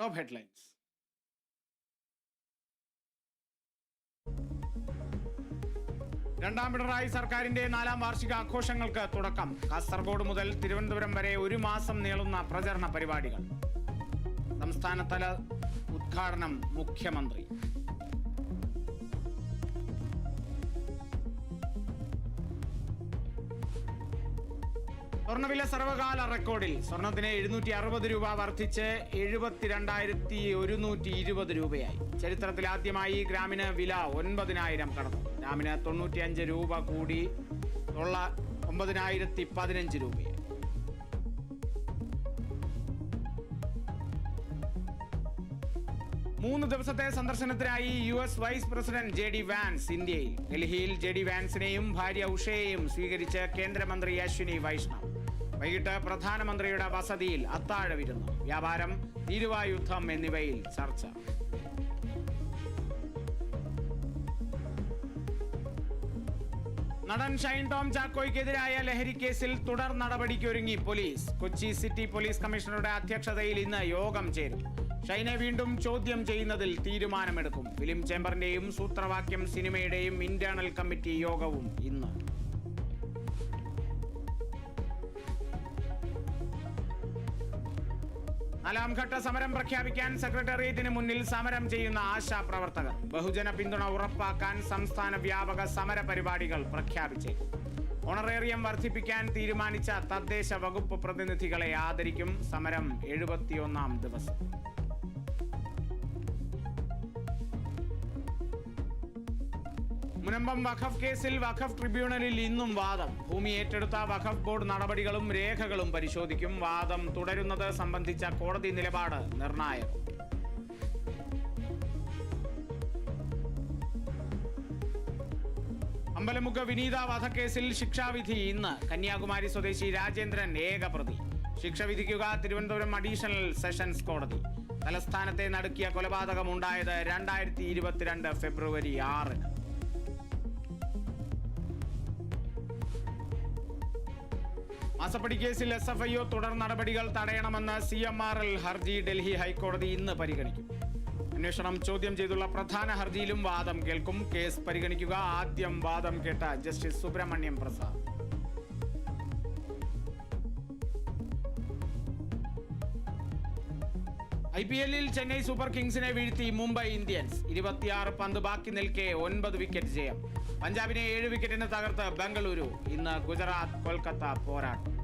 Top headlines. രണ്ടാം പിണറായി സർക്കാരിന്റെ 4ാം വാർഷിക ആഘോഷങ്ങൾക്ക് തുടക്കം. കാസർഗോഡ് മുതൽ തിരുവനന്തപുരം വരെ 1 മാസം നീളുന്ന പ്രചരണ പരിപാടികൾ. സംസ്ഥാനതല ഉദ്ഘാടനം മുഖ്യമന്ത്രി. സ്വർണ്ണവില സർവകാല റെക്കോർഡിൽ. സ്വർണത്തിന് 760 രൂപ വർദ്ധിച്ച് 72,120 രൂപയായി. ചരിത്രത്തിലാദ്യമായി ഗ്രാമിന് വില 9,000 കടന്നു. ഗ്രാമിന് 95 രൂപ കൂടി 9,015 രൂപയായി. മൂന്ന് ദിവസത്തെ സന്ദർശനത്തിനായി US vice president JD Vance ഇന്ത്യയിൽ. ഡൽഹിയിൽ JD വാൻസിനെയും ഭാര്യ ഉഷയെയും സ്വീകരിച്ച് കേന്ദ്രമന്ത്രി അശ്വിനി വൈഷ്ണവ്. വൈകിട്ട് പ്രധാനമന്ത്രിയുടെ വസതിയിൽ അത്താഴ വിരുന്ന്. വ്യാപാരം, തീരുവ യുദ്ധം എന്നിവയിൽ ചർച്ച. നടൻ ഷൈൻ ടോം ചാക്കോയ്ക്കെതിരായ ലഹരിക്കേസിൽ തുടർ നടപടിക്കൊരുങ്ങി പോലീസ്. കൊച്ചി സിറ്റി പോലീസ് കമ്മീഷണറുടെ അധ്യക്ഷതയിൽ ഇന്ന് യോഗം ചേരും. ഷൈനെ വീണ്ടും ചോദ്യം ചെയ്യുന്നതിൽ തീരുമാനമെടുക്കും. ഫിലിം ചേംബറിന്റെയും സൂത്രവാക്യം സിനിമയുടെയും ഇന്റേണൽ കമ്മിറ്റി യോഗവും ഇന്ന്. നാലാംഘട്ട സമരം പ്രഖ്യാപിക്കാൻ സെക്രട്ടേറിയറ്റിന് മുന്നിൽ സമരം ചെയ്യുന്ന ആശാപ്രവർത്തകർ. ബഹുജന പിന്തുണ ഉറപ്പാക്കാൻ സംസ്ഥാന വ്യാപക സമര പരിപാടികൾ പ്രഖ്യാപിച്ചേക്കും. ഓണറേറിയം വർദ്ധിപ്പിക്കാൻ തീരുമാനിച്ച തദ്ദേശ വകുപ്പ് പ്രതിനിധികളെ ആദരിക്കും. സമരം 71ാം ദിവസം. മുനമ്പം വഖഫ് കേസിൽ വഖഫ് ട്രിബ്യൂണലിൽ ഇന്നും വാദം. ഭൂമി ഏറ്റെടുത്ത വഖഫ് ബോർഡ് നടപടികളും രേഖകളും പരിശോധിക്കും. വാദം തുടരുന്നത് സംബന്ധിച്ച കോടതി നിലപാട് നിർണായകം. അമ്പലമുക്ക് വിനീത വധക്കേസിൽ ശിക്ഷാവിധി ഇന്ന്. കന്യാകുമാരി സ്വദേശി രാജേന്ദ്രൻ ഏകപ്രതി. ശിക്ഷ വിധിക്കുക തിരുവനന്തപുരം അഡീഷണൽ സെഷൻസ് കോടതി. തലസ്ഥാനത്തെ നടുക്കിയ കൊലപാതകമുണ്ടായത് 2022 ഫെബ്രുവരി 6-ന്. മാസപ്പടി കേസിൽ SFIO തുടർ നടപടികൾ തടയണമെന്ന് CMRL ഹർജി ഡൽഹി ഹൈക്കോടതി ഇന്ന് പരിഗണിക്കും. അന്വേഷണം ചോദ്യം ചെയ്തുള്ള പ്രധാന ഹർജിയിലും വാദം കേൾക്കും. കേസ് പരിഗണിക്കുക. ആദ്യം വാദം കേട്ട ജസ്റ്റിസ് സുബ്രഹ്മണ്യം പ്രസാദ്. IPL-ൽ ചെന്നൈ സൂപ്പർ കിങ്സിനെ വീഴ്ത്തി മുംബൈ ഇന്ത്യൻസ്. 26 പന്ത് ബാക്കി നിൽക്കെ 9 വിക്കറ്റ് ജയം. പഞ്ചാബിനെ 7 വിക്കറ്റിന് തകർത്ത് ബംഗളൂരു. ഇന്ന് ഗുജറാത്ത് കൊൽക്കത്ത പോരാട്ടം.